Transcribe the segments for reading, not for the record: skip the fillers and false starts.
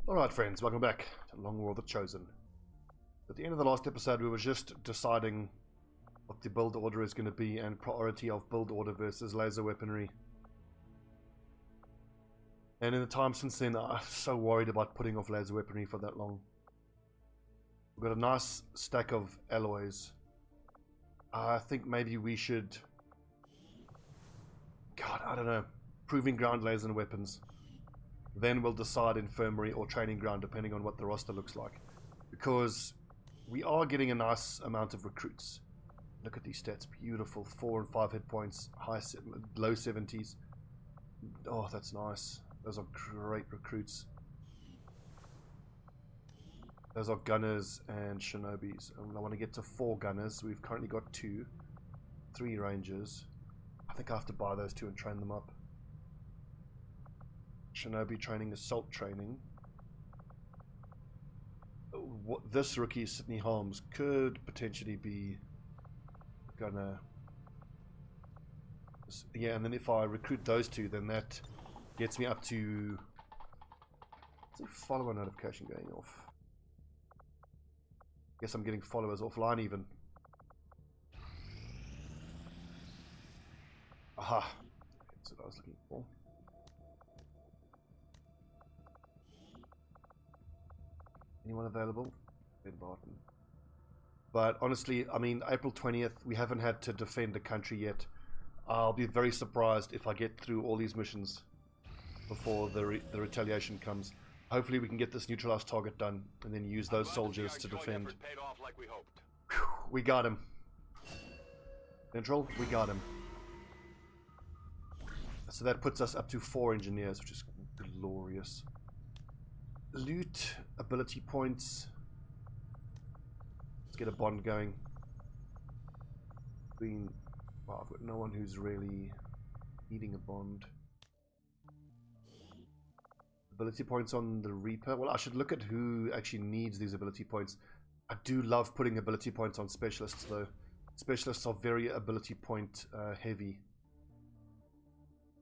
Alright friends, welcome back to Long War of the Chosen. At the end of the last episode we were just deciding what the build order is going to be and priority of build order versus laser weaponry. And in the time since then I'm so worried about putting off laser weaponry for that long. We've got a nice stack of alloys. I think maybe we should... God, I don't know. Proving ground laser and weapons. Then we'll decide infirmary or training ground depending on what the roster looks like. Because we are getting a nice amount of recruits. Look at these stats. Beautiful. 4 and 5 hit points. Low 70s. Oh, that's nice. Those are great recruits. Those are gunners and shinobis. I want to get to 4 gunners. We've currently got 2. 3 rangers. I think I have to buy those 2 and train them up. Shinobi training, assault training. This rookie, Sydney Holmes, could potentially be gonna... Yeah, and then if I recruit those 2, then that gets me up to... What's the follower notification going off? Guess I'm getting followers offline even. Aha! That's what I was looking for. Anyone available? Ben Barton. But honestly, I mean, April 20th, we haven't had to defend the country yet. I'll be very surprised if I get through all these missions before the retaliation comes. Hopefully we can get this neutralized target done and then use those soldiers to defend. Whew, we got him. Central, we got him. So that puts us up to 4 engineers, which is glorious. Loot, ability points. Let's get a bond going. Well, I've got no one who's really needing a bond. Ability points on the Reaper. Well, I should look at who actually needs these ability points. I do love putting ability points on specialists though. Specialists are very ability point heavy.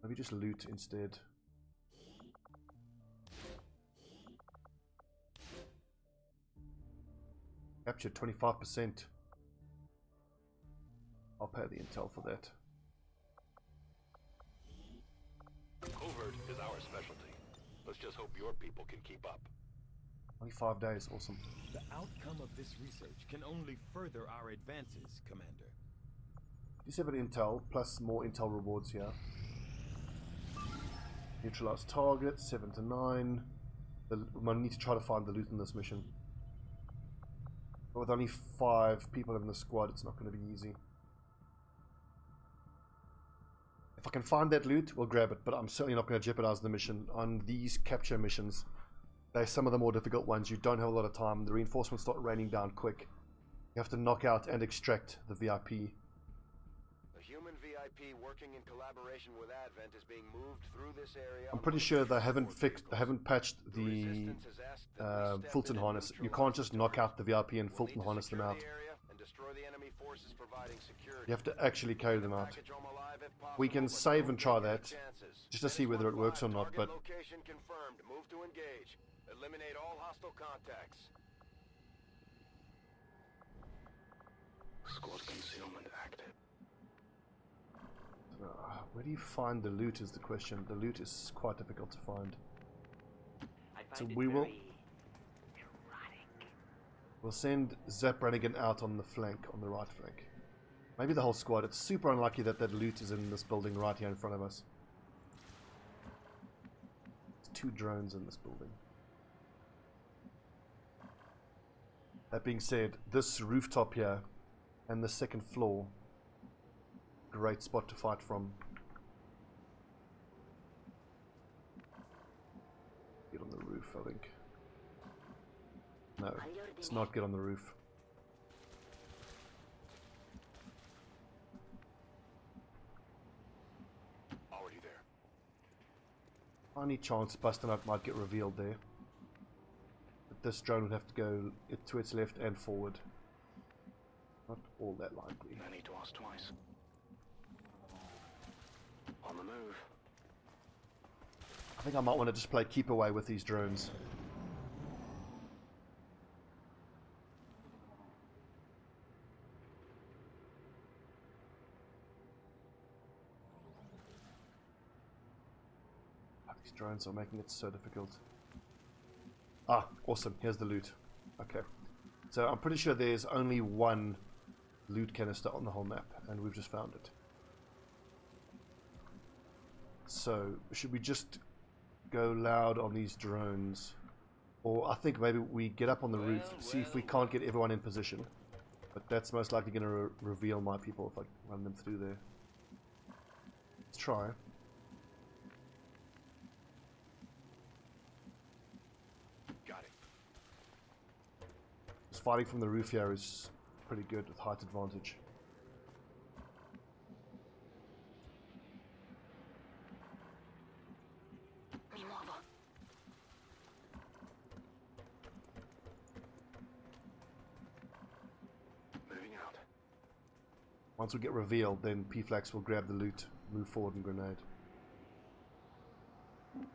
Maybe just loot instead. Capture 25%. I'll pay the intel for that. Covert is our specialty. Let's just hope your people can keep up. Only 5 days, awesome. The outcome of this research can only further our advances, Commander. 7 intel plus more intel rewards here. Neutralized target 7 to 9. I need to try to find the loot in this mission. But with only 5 people in the squad, it's not going to be easy. If I can find that loot, we'll grab it, but I'm certainly not going to jeopardize the mission. On these capture missions, they're some of the more difficult ones. You don't have a lot of time. The reinforcements start raining down quick. You have to knock out and extract the VIP. A human VIP working in collaboration with Advent is being moved through this area. I'm pretty sure they haven't patched the Fulton harness. You can't just knock out the VIP and Fulton harness them out. You have to actually carry them out. We can save and try that just to see whether it works or not, but location confirmed. Move to engage. Eliminate all hostile contacts. Squad concealment active. Where do you find the loot is the question. The loot is quite difficult to find. So we'll send Zap Brannigan out on the flank, on the right flank. Maybe the whole squad. It's super unlucky that that loot is in this building right here in front of us. There's 2 drones in this building. That being said, this rooftop here and the 2nd floor, great spot to fight from. Get on the roof, I think. No, let's not get on the roof. Already there. Any chance busting up might get revealed there. But this drone would have to go to its left and forward. Not all that likely. I need to ask twice. On the move. I think I might want to just play keep away with these drones. drones are making it so difficult. Ah, awesome. Here's the loot. Okay. So I'm pretty sure there's only one loot canister on the whole map, and we've just found it. So, should we just go loud on these drones? Or I think maybe we get up on the roof, see if we can't get everyone in position. But that's most likely going to reveal my people if I run them through there. Let's try. Got it. Just fighting from the roof here is pretty good with height advantage. Once we get revealed, then P-Flax will grab the loot, move forward and grenade. Move.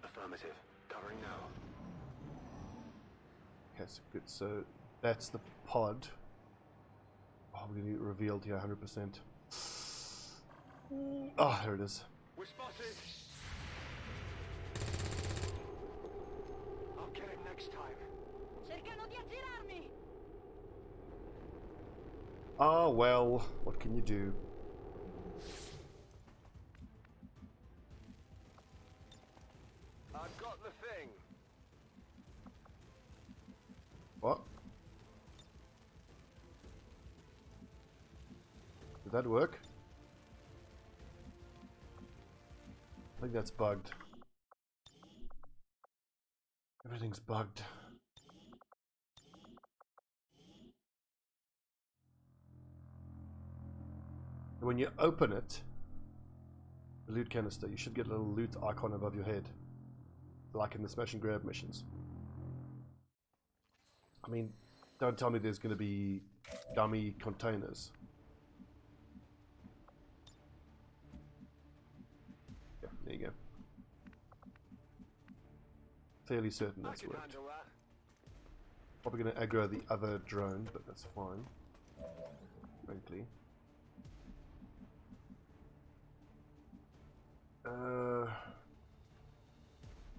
Affirmative. Covering now. Okay, so good. So that's the pod. Oh, we're going to get revealed here 100%. Ah, there it is. We're spotted. I'll get him next time. Cercano di aggirarmi! Ah, well, what can you do? I've got the thing. What? Did that work? I think that's bugged. Everything's bugged. When you open it, the loot canister, you should get a little loot icon above your head, like in the smash and grab missions. I mean, don't tell me there's going to be dummy containers. Yeah, there you go. Fairly certain I that's can worked. handle that. Probably going to aggro the other drone, but that's fine. Frankly.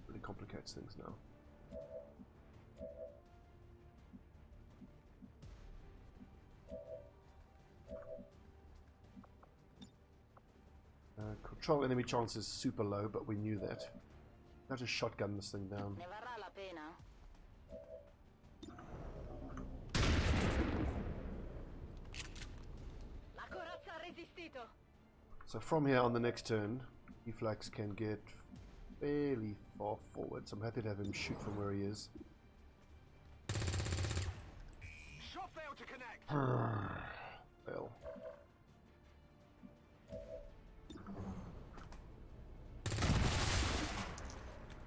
Really complicates things now. Control enemy chance is super low, but we knew that. I'll just shotgun this thing down. Ne varrà la pena? La corazza ha resistito! So from here on the next turn, Eflax can get fairly far forward, so I'm happy to have him shoot from where he is. Shot failed to connect. Well.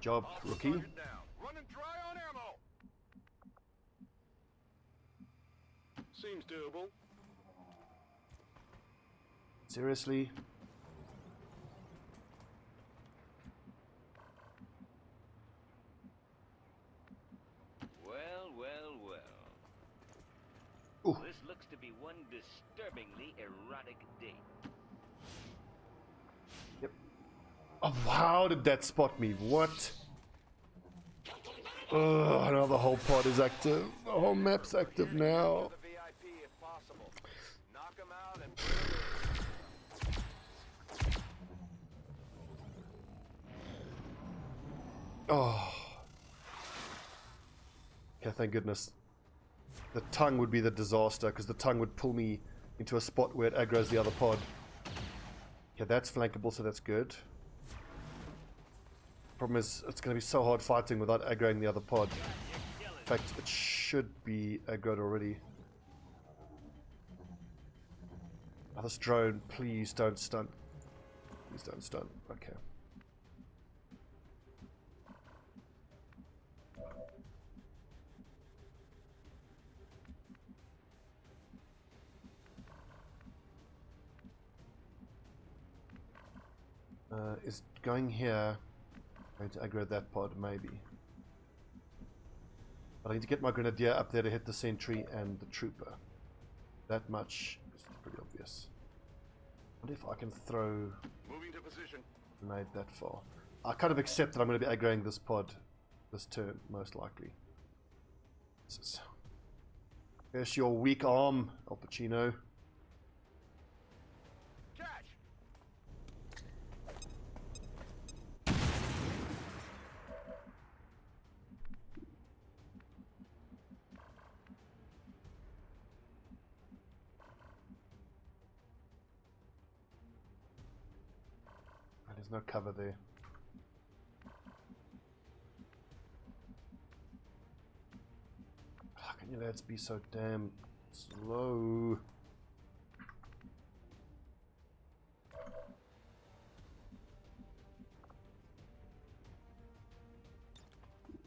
Job, rookie. Running dry on ammo. Seems doable. Seriously? Well. Ooh. This looks to be one disturbingly erotic day. Yep. Oh, how did that spot me? What? Ugh, now the whole pod is active. The whole map's active now. The VIP if possible. Knock him out and Oh. Okay, thank goodness. The tongue would be the disaster, because the tongue would pull me into a spot where it aggroes the other pod. Okay, that's flankable, so that's good. Problem is, it's going to be so hard fighting without aggroing the other pod. In fact, it should be aggroed already. Oh, this drone, please don't stun. Please don't stun. Okay. Is going here going to aggro that pod? Maybe. But I need to get my Grenadier up there to hit the sentry and the trooper. That much is pretty obvious. I wonder if I can throw Moving to position. a grenade that far. I kind of accept that I'm going to be aggroing this pod this turn, most likely. Here's your weak arm, Al Pacino. Catch! And there's no cover there. How can you lads be so damn slow?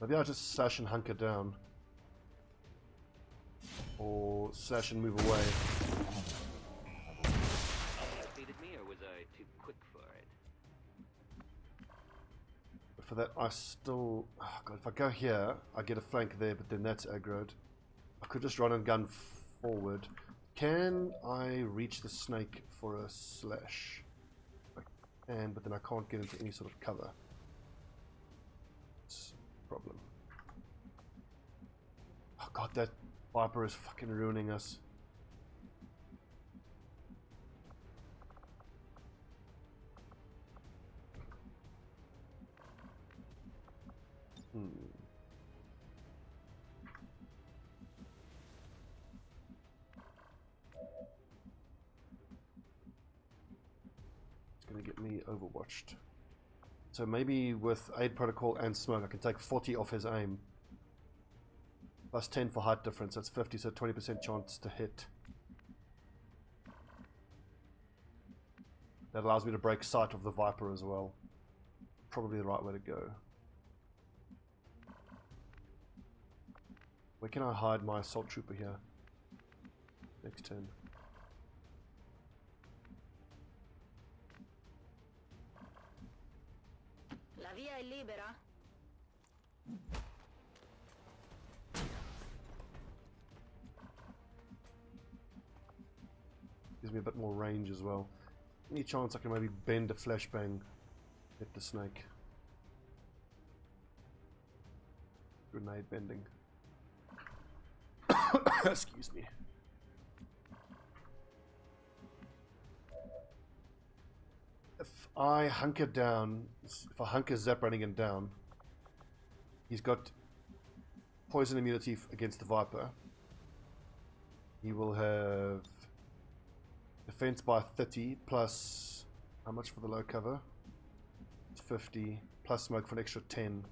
Maybe I'll just slash and hunker down. Or slash and move away. Defeated me, or was I too quick for it? But for that, I still... Oh God, if I go here, I get a flank there, but then that's aggroed. I could just run and gun forward. Can I reach the snake for a slash? I can, but then I can't get into any sort of cover. It's a problem. Oh God, that Viper is fucking ruining us. It's going to get me overwatched. So maybe with aid protocol and smoke, I can take 40 off his aim. Plus 10 for height difference. That's 50, so 20% chance to hit. That allows me to break sight of the Viper as well. Probably the right way to go. Where can I hide my assault trooper here? Next turn. La via è libera. Gives me a bit more range as well. Any chance I can maybe bend a flashbang, hit the snake? Grenade bending. Excuse me. If I hunker down, if I hunker Zap running him down, he's got poison immunity against the Viper. He will have defense by 30 plus, how much for the low cover? It's 50 plus smoke for an extra 10.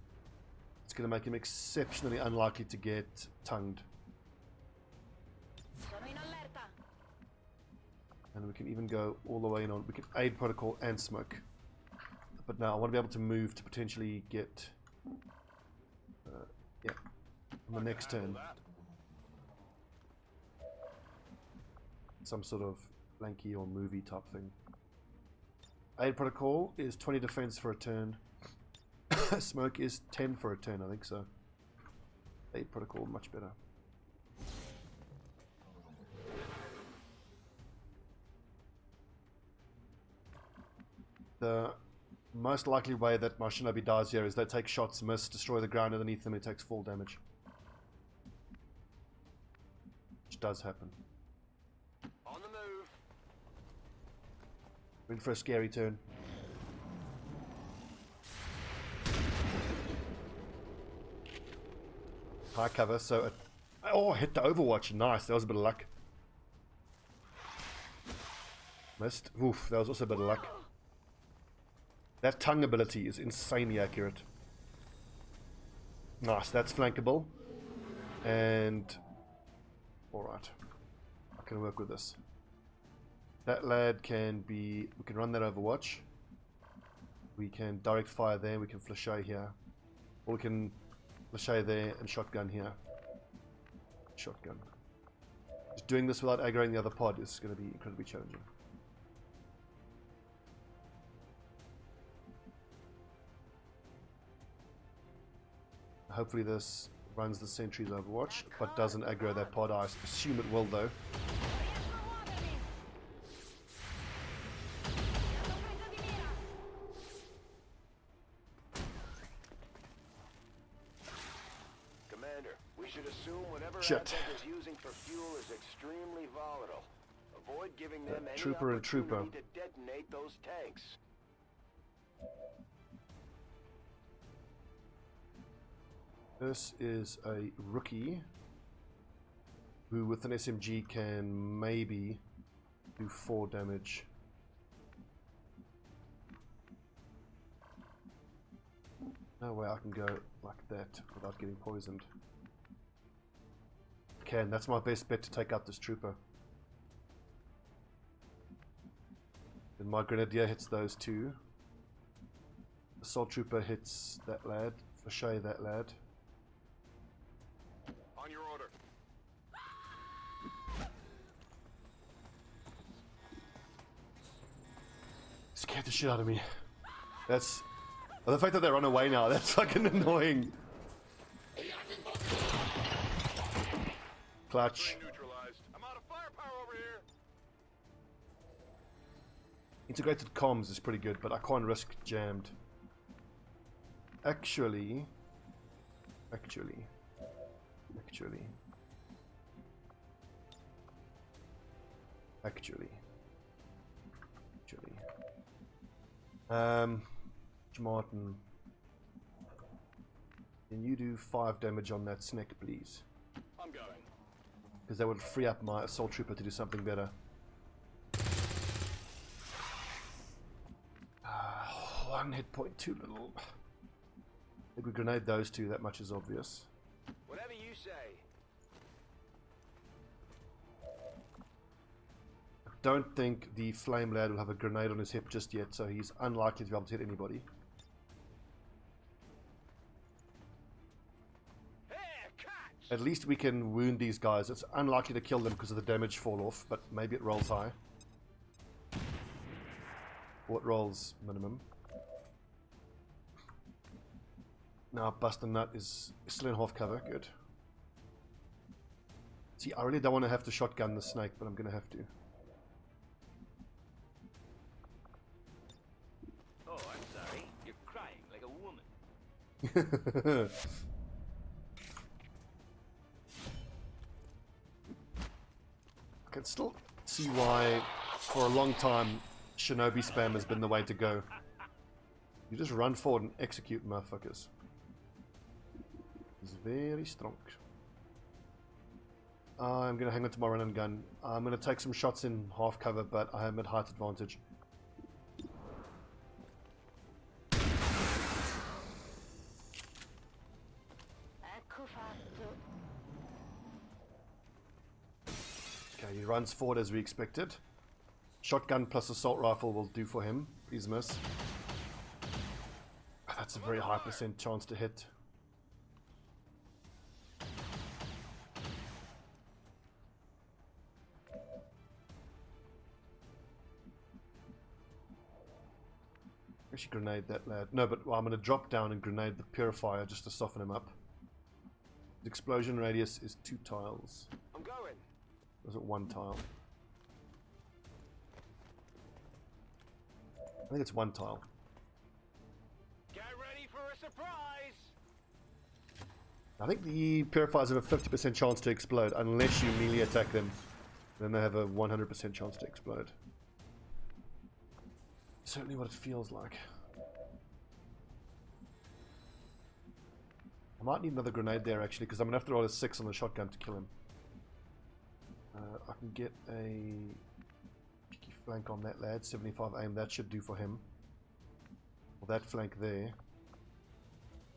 It's going to make him exceptionally unlikely to get tongued. Sono in allerta. And we can even go all the way in on, we can aid protocol and smoke. But now I want to be able to move to potentially get, yeah, on the next turn. Some sort of flanky or movie type thing. Aid protocol is 20 defense for a turn. Smoke is 10 for a turn, I think so. Aid protocol, much better. The most likely way that my Shinobi dies here is they take shots, miss, destroy the ground underneath them, and it takes full damage. Which does happen. On the move. We're in for a scary turn. High cover, so oh, hit the Overwatch, nice, that was a bit of luck. Missed, oof, that was also a bit of luck. That tongue ability is insanely accurate. Nice, that's flankable. And alright, I can work with this. That lad can be, we can run that Overwatch. We can direct fire there, we can flashay here. Or we can flashay there and shotgun here. Shotgun. Just doing this without aggroing the other pod is going to be incredibly challenging. Hopefully this runs the sentries Overwatch, but doesn't aggro that pod. I assume it will though. Commander, we should assume whatever Shit. Advent is using for fuel is extremely volatile. Avoid giving them any Trooper and Trooper. opportunity to detonate those tanks. This is a rookie who with an SMG can maybe do 4 damage. No way I can go like that without getting poisoned. Can, that's my best bet to take out this trooper. Then my Grenadier hits those 2. Assault Trooper hits that lad, for sure that lad. On your order. Scared the shit out of me. That's... Well, the fact that they run away now, that's fucking annoying. Clutch. Neutralized. I'm out of firepower over here. Integrated comms is pretty good, but I can't risk jammed. Actually... Martin, can you do 5 damage on that snake, please? I'm going. Because that would free up my assault trooper to do something better. One hit point, too little. I think we grenade those 2, that much is obvious. Whatever you say. I don't think the flame lad will have a grenade on his hip just yet, so he's unlikely to be able to hit anybody. At least we can wound these guys. It's unlikely to kill them because of the damage fall off, but maybe it rolls high. Or it rolls minimum. Now Bust a Nut is still in half cover, good. See, I really don't want to have to shotgun the snake, but I'm going to have to. Oh, I'm sorry. You're crying like a woman. I can still see why, for a long time, Shinobi spam has been the way to go. You just run forward and execute motherfuckers. It's very strong. I'm going to hang on to my run and gun. I'm going to take some shots in half cover, but I am at height advantage. Ecco fatto. Okay, he runs forward as we expected. Shotgun plus assault rifle will do for him. Please miss. That's a very high % chance to hit. Actually grenade that lad. No, but I'm going to drop down and grenade the purifier just to soften him up. The explosion radius is 2 tiles. I'm going. Or is it 1 tile? I think it's 1 tile. Get ready for a surprise. I think the purifiers have a 50% chance to explode unless you melee attack them. Then they have a 100% chance to explode. Certainly what it feels like. I might need another grenade there actually, because I'm going to have to roll a 6 on the shotgun to kill him. I can get a cheeky flank on that lad, 75 aim, that should do for him. Or that flank there.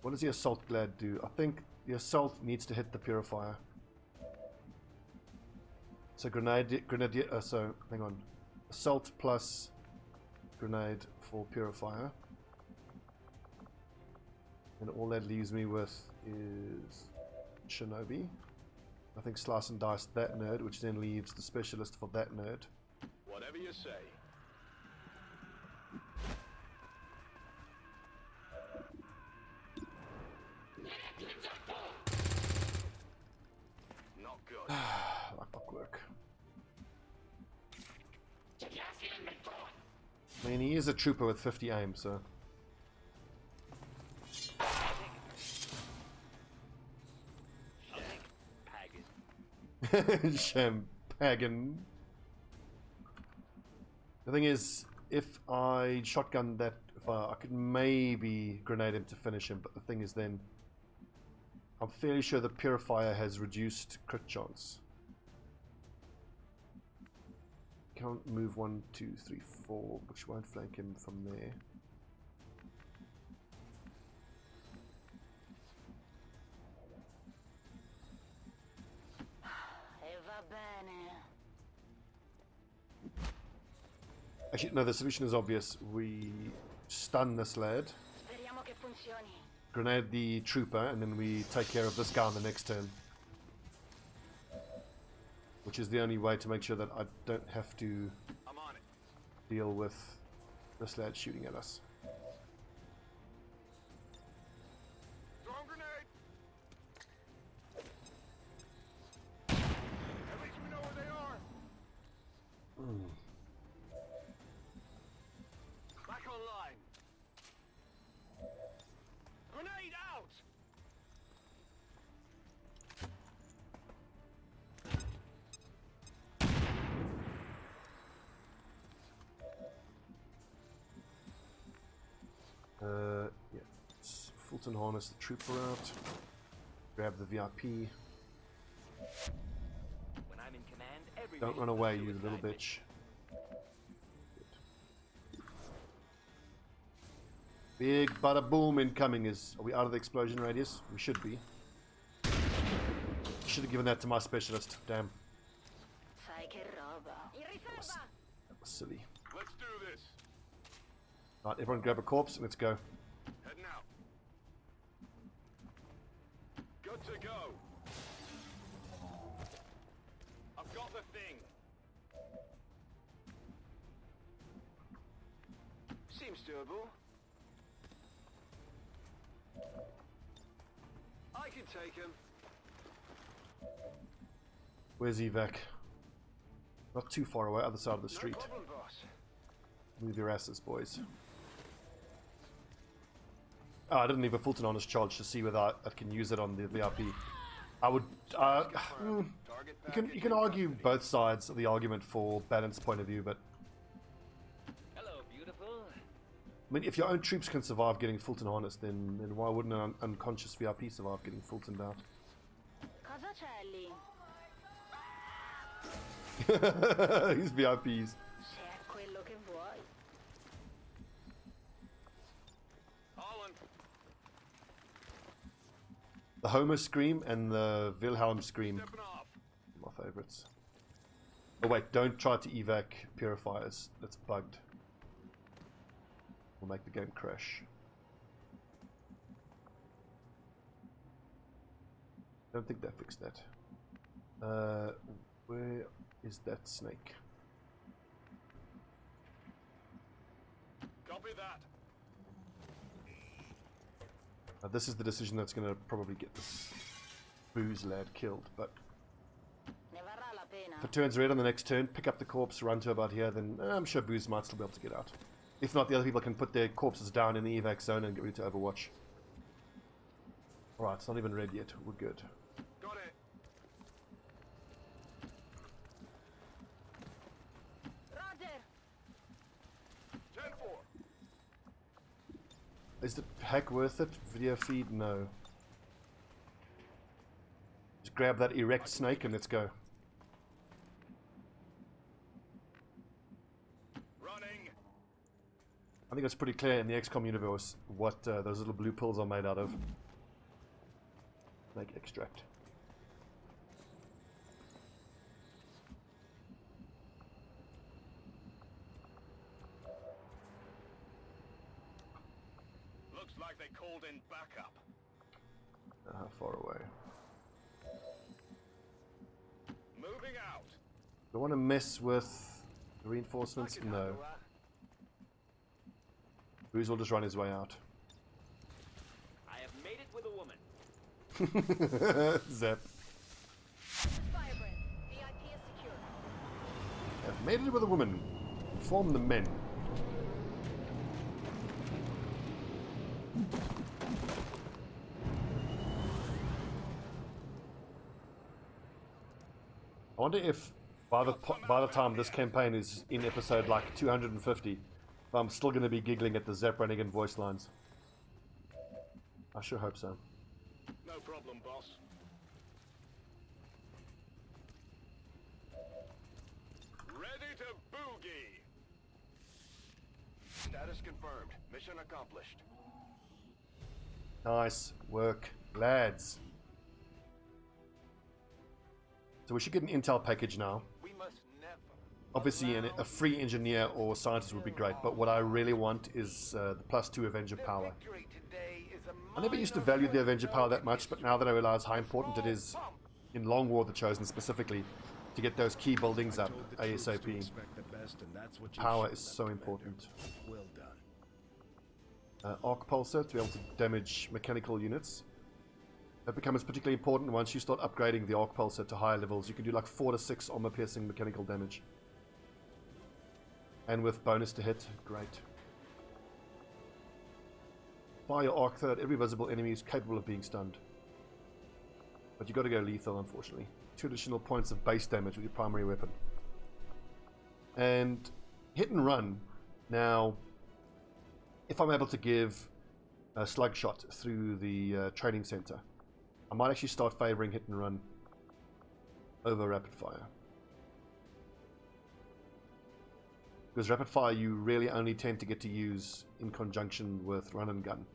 What does the assault lad do? I think the assault needs to hit the purifier. So grenadier, so hang on. Assault plus grenade for purifier. And all that leaves me with is Shinobi. I think slice and dice that nerd, which then leaves the specialist for that nerd. Whatever you say. I mean, he is a trooper with 50 aim, so... Shampagan. The thing is, if I shotgun that, I could maybe grenade him to finish him, but the thing is then, I'm fairly sure the Purifier has reduced crit chance. Can't move 1, 2, 3, 4, which won't flank him from there. Actually, no, the solution is obvious. We stun this lad, grenade the trooper, and then we take care of this guy on the next turn. Which is the only way to make sure that I don't have to deal with this lad shooting at us. Throwing grenade. At least we know where they are. Back online. Grenade out. Yeah. Fulton harness the trooper out. Grab the VIP. When I'm in command, every Don't run away, you little bitch. Big bada boom incoming is... Are we out of the explosion radius? We should be. Should have given that to my specialist. Damn. That was silly. Let's do this. Right, everyone grab a corpse and let's go. Heading out. Good to go. I've got the thing. Seems doable. I can take him. Where's evac? Not too far away, other side of the street. No problem, boss. Move your asses, boys. Oh, I didn't leave a Fulton on his charge to see whether I can use it on the VIP. I would... you can argue both sides of the argument for balance point of view, but... Hello, beautiful. I mean, if your own troops can survive getting Fulton harnessed, then why wouldn't an unconscious VIP survive getting Fultoned out? Cosa c'è lì? These VIPs. Se è quello che vuoi. Holland. The Homer scream and the Wilhelm scream. Stepping off. My favorites. Oh wait, don't try to evac purifiers. That's bugged. Will make the game crash. Don't think that fixed that. Where is that snake? Copy that. Now, this is the decision that's going to probably get this booze lad killed, but Ne varrà la pena. if it turns red on the next turn, pick up the corpse, run to about here, then I'm sure booze might still be able to get out. If not, the other people can put their corpses down in the evac zone and get ready to overwatch. Alright, it's not even red yet. We're good. Got it. Roger. 10-4. Is the hack worth it? Video feed? No. Just grab that erect snake and let's go. Running. I think it's pretty clear in the XCOM universe what those little blue pills are made out of. Make extract. Looks like they called in backup. How far away? Moving out. Do I want to mess with the reinforcements? I can No. handle that. Booze will just run his way out. I have made it with a woman. Zap. Firebrand. VIP is secure. I've made it with a woman. Inform the men. I wonder if by the time this campaign is in episode like 250, if I'm still going to be giggling at the Zap Brannigan voice lines. I sure hope so. No problem, boss. Ready to boogie. Status confirmed. Mission accomplished. Nice work, lads. So we should get an intel package now. We must never. Obviously, a free engineer or scientist would be great, but what I really want is the +2 Avenger power. Victory today is a I never used to value the Avenger power that much, but now that I realize how important it is in Long War of the Chosen specifically to get those key buildings up ASAP. Power is so important. Well done. Arc Pulsar to be able to damage mechanical units. That becomes particularly important once you start upgrading the Arc Pulsar to higher levels. You can do like 4 to 6 armor piercing mechanical damage. And with bonus to hit, great. Fire your Arc Third, every visible enemy is capable of being stunned. But you got to go lethal, unfortunately. 2 additional points of base damage with your primary weapon. And hit and run. Now, if I'm able to give a slug shot through the training center, I might actually start favoring hit and run over rapid fire. Because rapid fire you really only tend to get to use in conjunction with run and gun,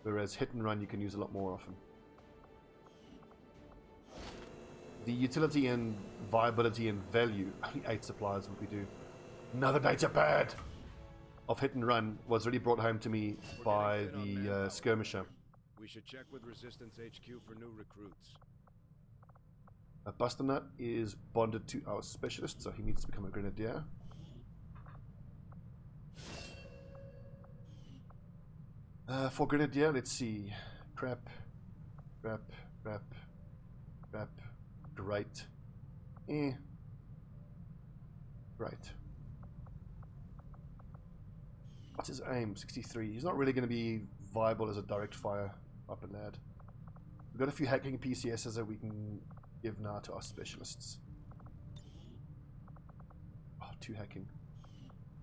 whereas hit and run you can use a lot more often. The utility and viability and value, only 8 supplies would we do. Another data pad of hit and run was really brought home to me by the skirmisher. We should check with Resistance HQ for new recruits. Busternut is bonded to our specialist, so he needs to become a Grenadier. For Grenadier, let's see. Crap. Great. Great. What's his aim? 63. He's not really going to be viable as a direct fire upper lad. We've got a few hacking PCSs that we can give now to our specialists. Oh, 2 hacking.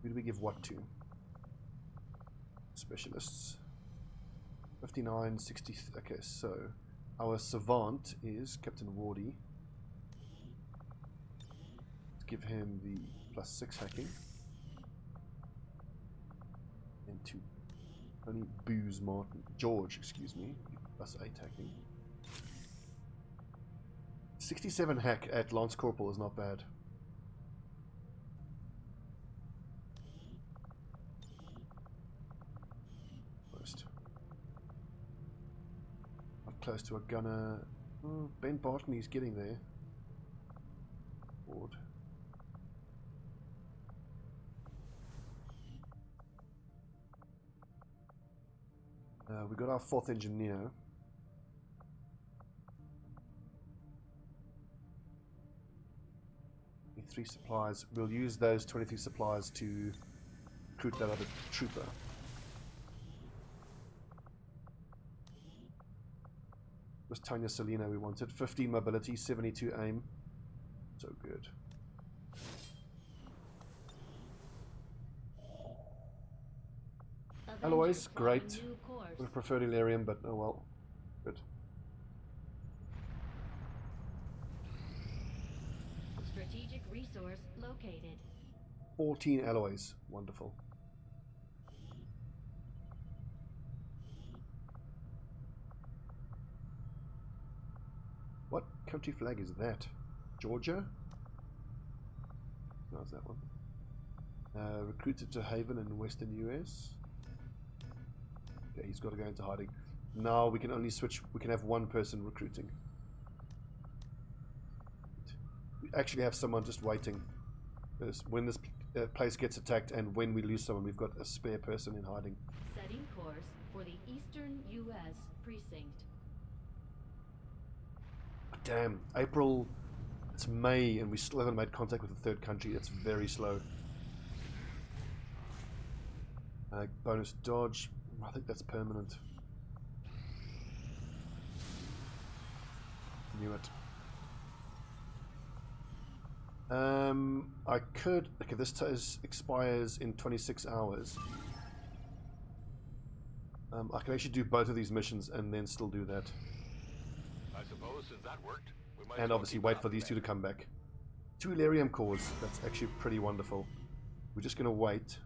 Who do we give what to? Specialists. 59, 60. Okay, so our savant is Captain Wardy. Let's give him the +6 hacking. And 2. Only Booze Martin. George, excuse me. +8 hacking. 67 hack at Lance Corporal is not bad. Most. Not close to a gunner. Oh, Ben Barton, he's getting there. Board. We got our 4th engineer. 3 supplies. We'll use those 23 supplies to recruit that other trooper. It was Tanya Selena we wanted. 15 mobility, 72 aim. So good. Alloys, great. Would have preferred Illyrium, but oh well. Good. Strategic resource located. 14 alloys. Wonderful. What country flag is that? Georgia? How's that one? Recruited to Haven in Western US. Okay, he's got to go into hiding. Now we can only switch. We can have one person recruiting. We actually have someone just waiting. When this place gets attacked and when we lose someone, we've got a spare person in hiding. Setting course for the Eastern U.S. precinct. Damn, April. It's May and we still haven't made contact with the third country. That's very slow. Bonus dodge. I think that's permanent. Knew it. I could. Okay, this expires in 26 hours. I can actually do both of these missions and then still do that. I suppose since that worked, we might And obviously wait for these two to come back. 2 Illyrium cores. That's actually pretty wonderful. We're just going to wait.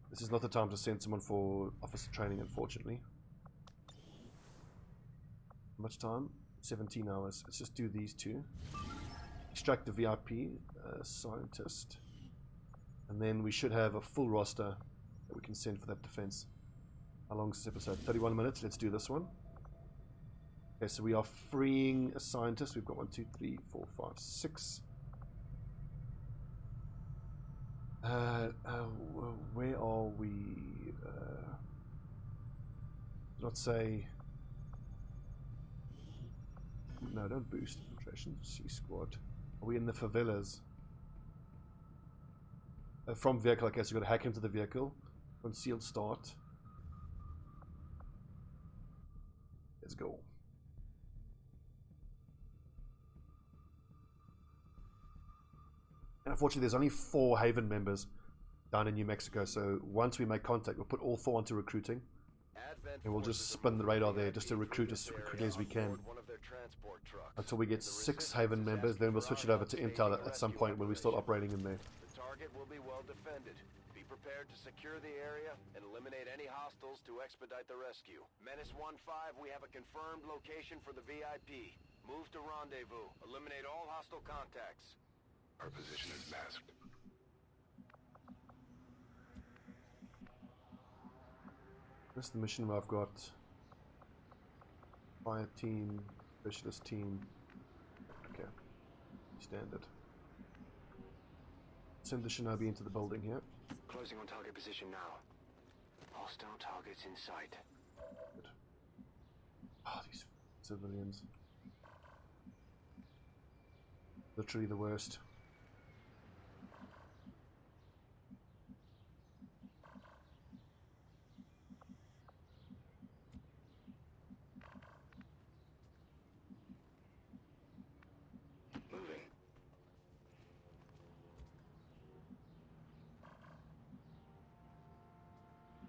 This is not the time to send someone for officer training, unfortunately. How much time? 17 hours. Let's just do these two. Extract the VIP, scientist. And then we should have a full roster that we can send for that defense. How long is this episode? 31 minutes. Let's do this one. Okay, so we are freeing a scientist. We've got 1, 2, 3, 4, 5, 6. Where are we? Not say. No, don't boost infiltration. C squad. Are we in the favelas? From vehicle, okay, so you've got to hack into the vehicle. Concealed start. Let's go. And unfortunately, there's only 4 Haven members down in New Mexico, so once we make contact, we'll put all 4 onto recruiting. And we'll just spin the radar there just to recruit as quickly as we can. Until we get 6 Haven members, then we'll switch it over to Intel at some point when we start operating in there. The target will be well defended. Be prepared to secure the area and eliminate any hostiles to expedite the rescue. Menace 1-5, we have a confirmed location for the VIP. Move to rendezvous. Eliminate all hostile contacts. Our position is masked. This is the mission where I've got fire team, specialist team. Okay, standard. Send the Shinobi into the building here. Closing on target position now. Hostile targets in sight. Good. Ah, these civilians. Literally the worst.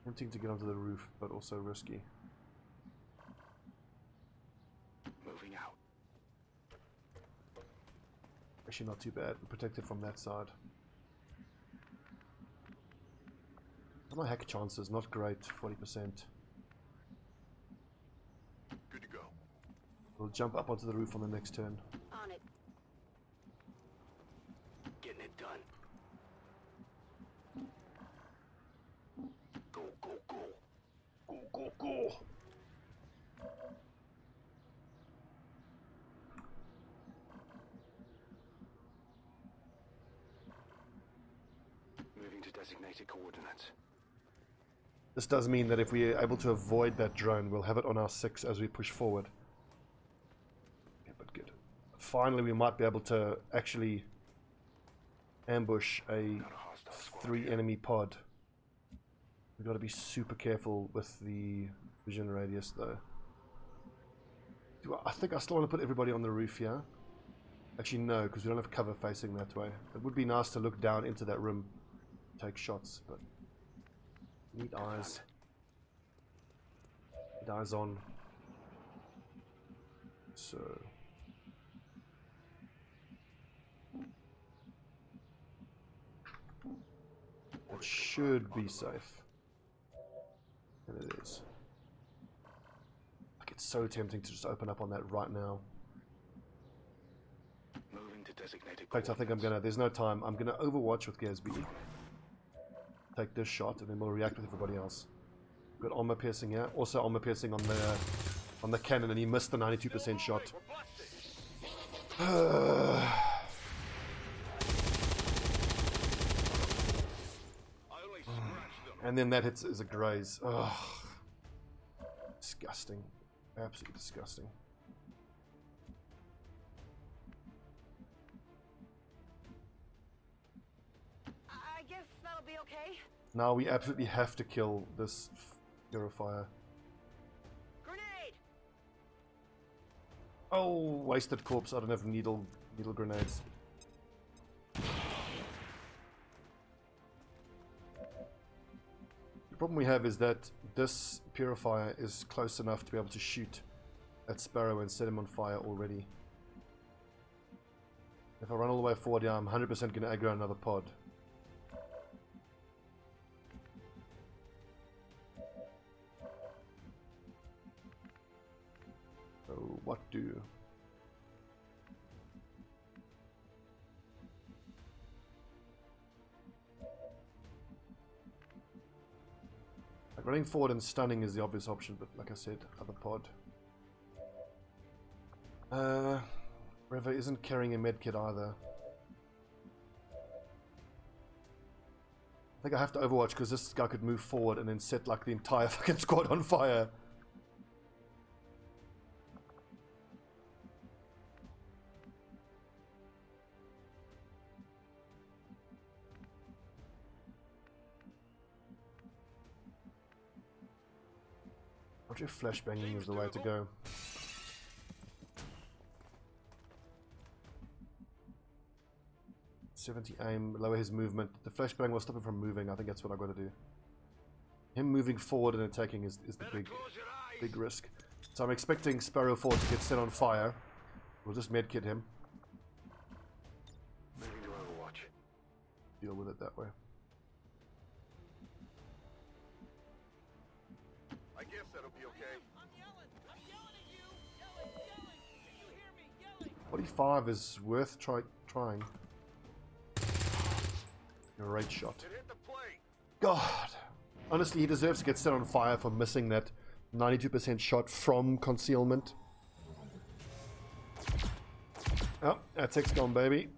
Tempting to get onto the roof, but also risky. Moving out. Actually not too bad. We're protected from that side. My hack chances, not great, 40%. Good to go. We'll jump up onto the roof on the next turn. On it. Getting it done. Go, go, go. Go, go, go! Moving to designated coordinates. This does mean that if we are able to avoid that drone, we'll have it on our 6 as we push forward. Yeah, but good. Finally, we might be able to actually ambush a 3 enemy pod. We've got to be super careful with the vision radius, though. I think I still want to put everybody on the roof here. Actually, no, because we don't have cover facing that way. It would be nice to look down into that room, take shots, but need eyes. Need eyes on. So it should be safe. And it is. Like, it's so tempting to just open up on that right now. Moving to designated In fact, I think I'm gonna, there's no time, I'm gonna overwatch with Gatsby. Take this shot and then we'll react with everybody else. We've got armor piercing here. Also armor piercing on the cannon, and he missed the 92% shot. And then that hits is a graze. Ugh. Disgusting. Absolutely disgusting. be okay? Now we absolutely have to kill this purifier. Grenade! Oh, wasted corpse. I don't have needle grenades. The problem we have is that this purifier is close enough to be able to shoot at Sparrow and set him on fire already. If I run all the way forward, yeah, I'm 100% going to aggro another pod. So what do? Like running forward and stunning is the obvious option, but like I said, other pod. River isn't carrying a medkit either. I think I have to overwatch because this guy could move forward and then set like the entire fucking squad on fire. Roger, flashbanging is the way to go. .70 aim, lower his movement. The flashbang will stop him from moving. I think that's what I've got to do. Him moving forward and attacking is the big risk. So I'm expecting Sparrow 4 to get set on fire. We'll just medkit him. Moving to Overwatch. Deal with it that way. I guess that'll be okay. I'm yelling at you! Yelling! Can you hear me? Yelling! 45 is worth trying. Great shot. It hit the plate. God. Honestly, he deserves to get set on fire for missing that 92% shot from concealment. Oh, that's XCOM, baby.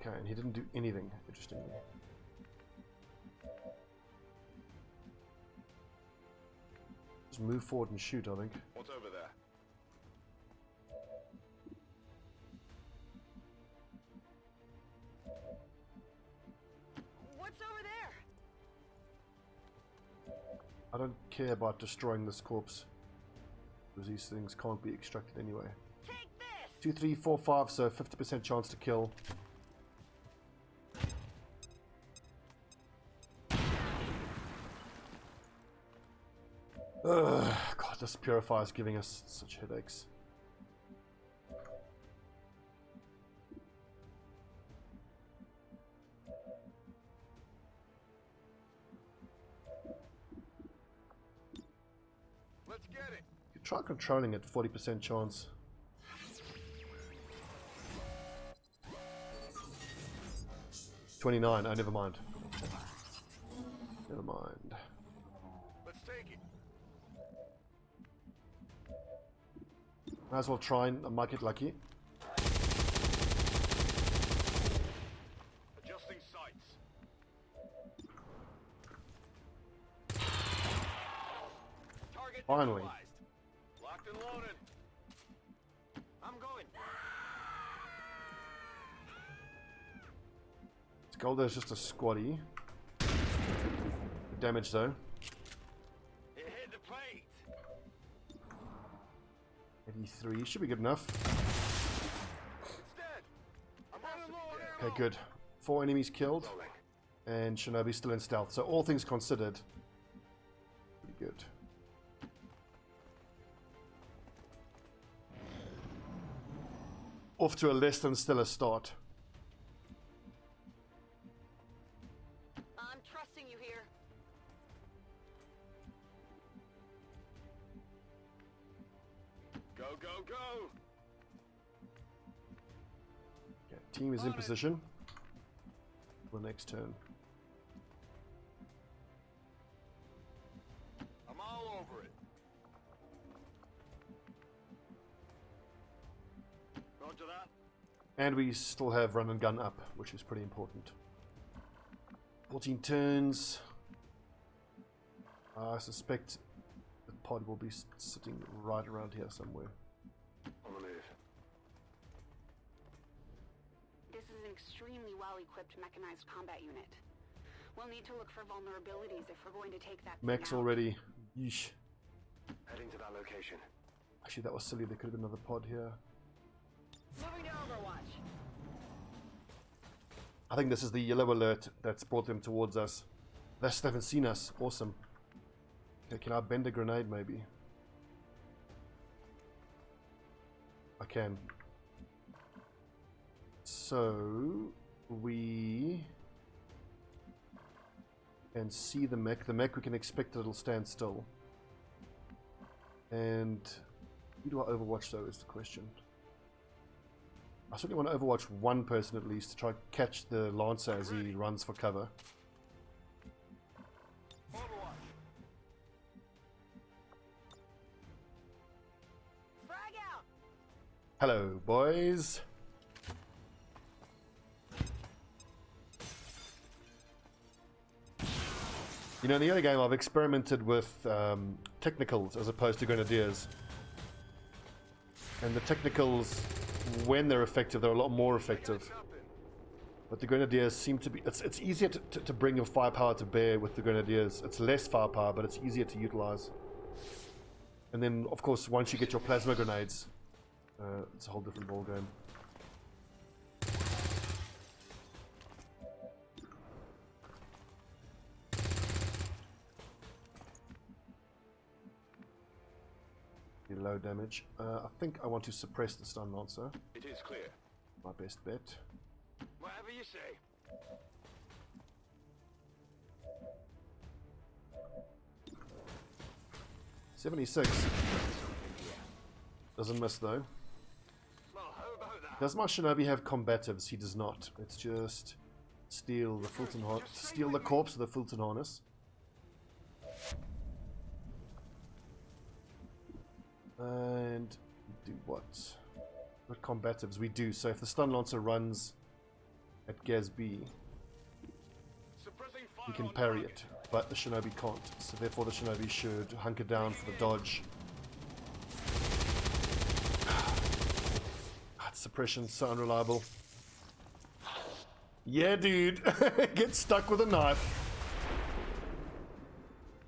Okay, and he didn't do anything, interestingly. Just move forward and shoot, I think. What's over there? What's over there? I don't care about destroying this corpse, because these things can't be extracted anyway. Take this! 2, 3, 4, 5, so 50% chance to kill. Ugh, God, this purifier is giving us such headaches. Let's get it. You try controlling it, 40% chance. $29. Oh, never mind. Never mind. Let's take it. Might as well try and I might get lucky. Adjusting sights. Target Finally. neutralized. Locked and loaded. I'm going. Golder's just a squatty. Damage though. It hit the plate. 83 should be good enough. It's dead. I'm running low on ammo. Okay, good. 4 enemies killed, and Shinobi still in stealth. So all things considered, pretty good. Off to a less than stellar start. I'm trusting you here. Go, go, go. Okay, team is in position for the next turn. I'm all over it. Roger that. And we still have run and gun up, which is pretty important. 14 turns. I suspect the pod will be sitting right around here somewhere. On the move. an extremely well-equipped mechanized combat unit. We'll need to look for vulnerabilities if we're going to take that thing Mech's out. already. Yeesh. Heading to that location. Actually, that was silly. There could have been another pod here. Moving to Overwatch. I think this is the yellow alert that's brought them towards us. They haven't seen us. Awesome. Okay, can I bend a grenade maybe? I can. So we can see the mech. The mech, we can expect that it'll stand still. And who do I overwatch though is the question. I certainly want to overwatch one person at least to try to catch the Lancer as he runs for cover. Frag out. Hello, boys. You know, in the early game I've experimented with technicals as opposed to grenadiers. And the technicals, when they're effective, they're a lot more effective. But the grenadiers seem to be... It's easier to bring your firepower to bear with the grenadiers. It's less firepower, but it's easier to utilize. And then, of course, once you get your plasma grenades, it's a whole different ballgame. Low damage. I think I want to suppress the stun lancer. It is clear. My best bet. Whatever you say. 76. Doesn't miss though. Well, how about that? Does my Shinobi have combatives? He does not. It's just steal the Fulton harness. Steal the corpse of the Fulton harness. And do what? What combatives? We do. So if the stun lancer runs at Gaz B, he can parry it, but the Shinobi can't. So therefore the Shinobi should hunker down for the dodge. Suppression, so unreliable. Yeah, dude. Get stuck with a knife.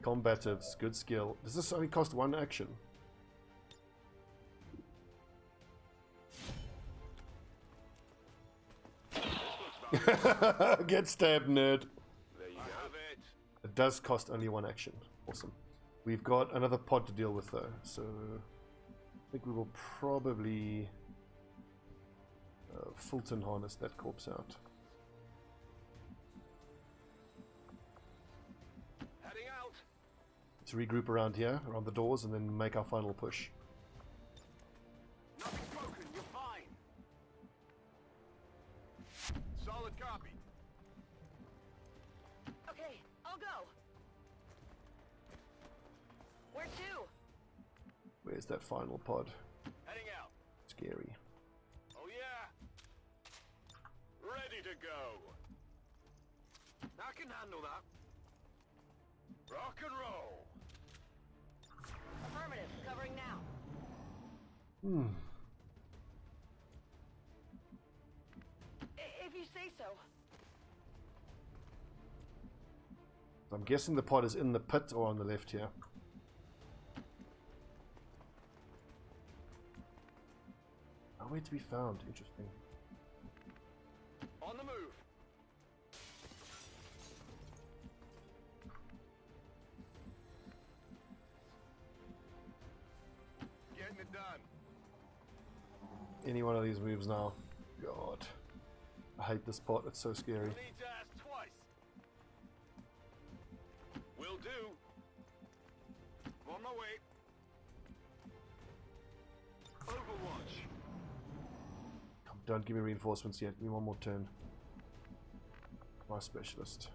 Combatives, good skill. Does this only cost one action? Get stabbed, nerd. There you have it. It does cost only one action. Awesome. We've got another pod to deal with though, so I think we will probably Fulton harness that corpse out. Heading out. Let's regroup around here, around the doors, and then make our final push. Nothing broken. You're fine. Solid copy. Okay, I'll go. Where to? Where's that final pod? Heading out. Scary. Oh yeah. Ready to go. I can handle that. Rock and roll. Affirmative, covering now. If you say so. I'm guessing the pod is in the pit or on the left here. Nowhere to be found. Interesting. On the move. Getting it done. Any one of these moves now. God. I hate this pot. It's so scary. Need to ask twice. Will do. On my way. Overwatch. Don't give me reinforcements yet. Give me one more turn. My specialist.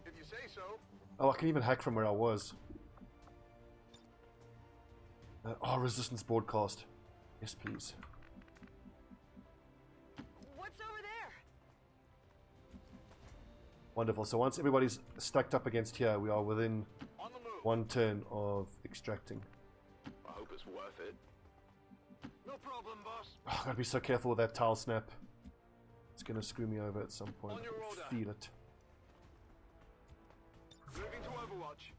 If you say so. Oh, I can even hack from where I was. Oh, resistance broadcast. Yes, please. What's over there? Wonderful. So once everybody's stacked up against here, we are within On the move. 1 turn of extracting. I hope it's worth it. No problem, boss. Oh, gotta be so careful with that tile snap. It's gonna screw me over at some point. On your I can order. feel it. Moving to Overwatch.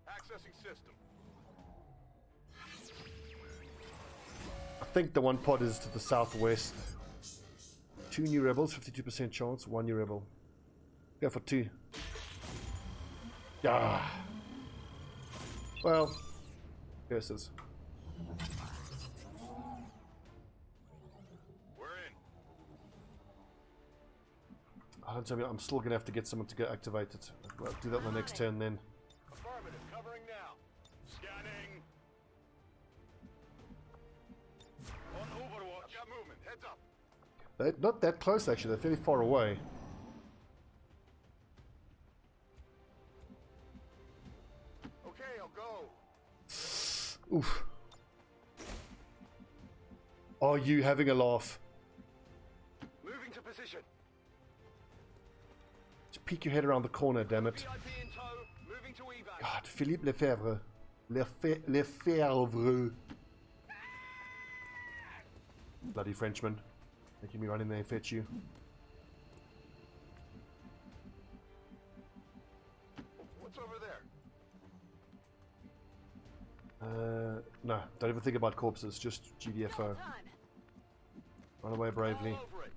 Accessing system. I think the one pod is to the southwest. 2 new rebels, 52% chance. 1 new rebel. Go for 2. Ah. Well, curses. We're in. Don't tell me, I'm still gonna have to get someone to go activate it. I'll do that on the next turn then. Affirmative. Covering now. Scanning. On Overwatch. I've got movement. Heads up. They're not that close actually, they're fairly far away. Okay, I'll go. Oof. Are you having a laugh? Moving to position. Just peek your head around the corner, damn it. VIP in tow. Moving to evac. God, Philippe Lefebvre. Lefebvre. Bloody Frenchman. Making me run in there and fetch you. What's over there? No, don't even think about corpses, just GDFO. Done. Run away bravely. All over it.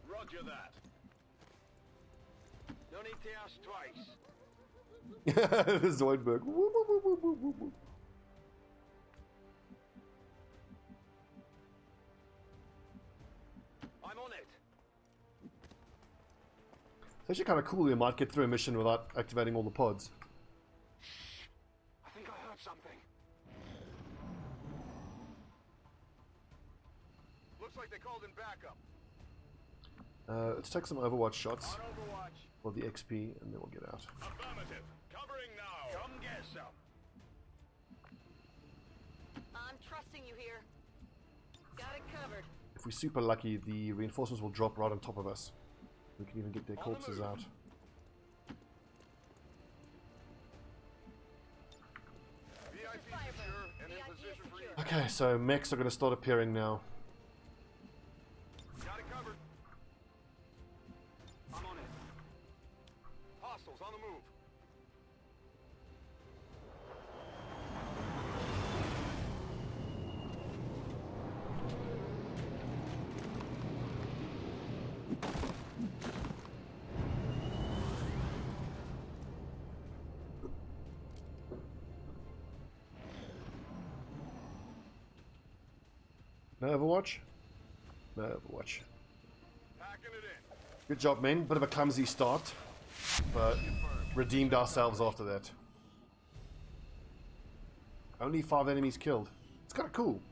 Roger that. No need to ask twice. Zoidberg. Woo, woo, woo, woo, woo, woo, woo. I'm on it. It's actually kind of cool you might get through a mission without activating all the pods. I think I heard something. Looks like they called in backup. Let's take some Overwatch shots On Overwatch. for the XP and then we'll get out. Affirmative. Covering now. Come get some. I'm trusting you here. Got it covered. If we're super lucky, the reinforcements will drop right on top of us. We can even get their corpses out. VIP secure and in position for you. Okay, so mechs are going to start appearing now. Got it covered. I'm on it. Hostiles on the move. No Overwatch? No Overwatch. Packing it in. Good job, men. Bit of a clumsy start, but redeemed ourselves after that. Only 5 enemies killed. It's kind of cool.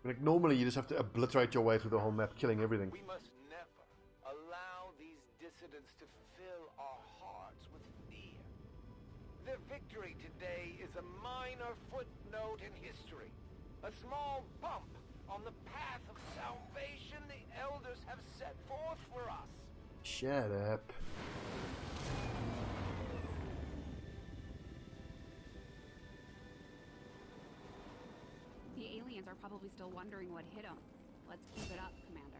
Like normally, you just have to obliterate your way through the whole map, killing everything. We must never allow these dissidents to fill our hearts with fear. Their victory today is a minor footnote in history. A small bump on the path of salvation the elders have set forth for us. Shut up. The aliens are probably still wondering what hit them. Let's keep it up, Commander.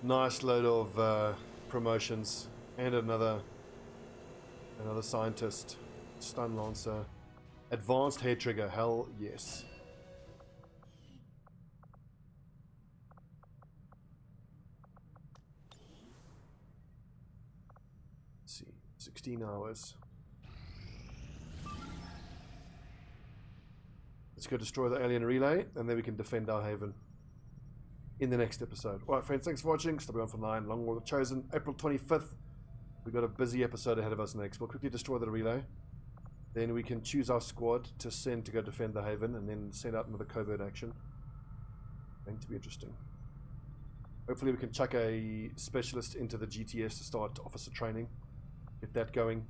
Nice load of promotions and another scientist, stun lancer, advanced hair trigger. Hell yes. Let's see, 16 hours. Let's go destroy the alien relay, and then we can defend our haven in the next episode. Alright friends, thanks for watching. Stobbie on for 9, Long War of the Chosen, April 25th. We've got a busy episode ahead of us next. We'll quickly destroy the relay. Then we can choose our squad to send to go defend the haven, and then send out another covert action. Going to be interesting. Hopefully we can chuck a specialist into the GTS to start officer training. Get that going.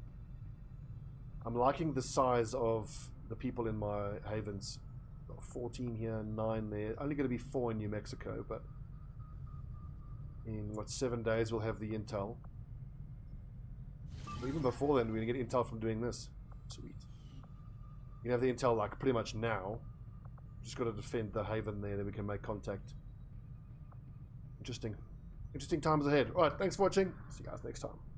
I'm liking the size of the people in my havens. Got 14 here, 9 there. Only going to be 4 in New Mexico, but in, what, 7 days we'll have the intel. But even before then, we're going to get intel from doing this. Sweet. You have the intel, like, pretty much now. Just got to defend the haven there, then we can make contact. Interesting. Interesting times ahead. Alright, thanks for watching. See you guys next time.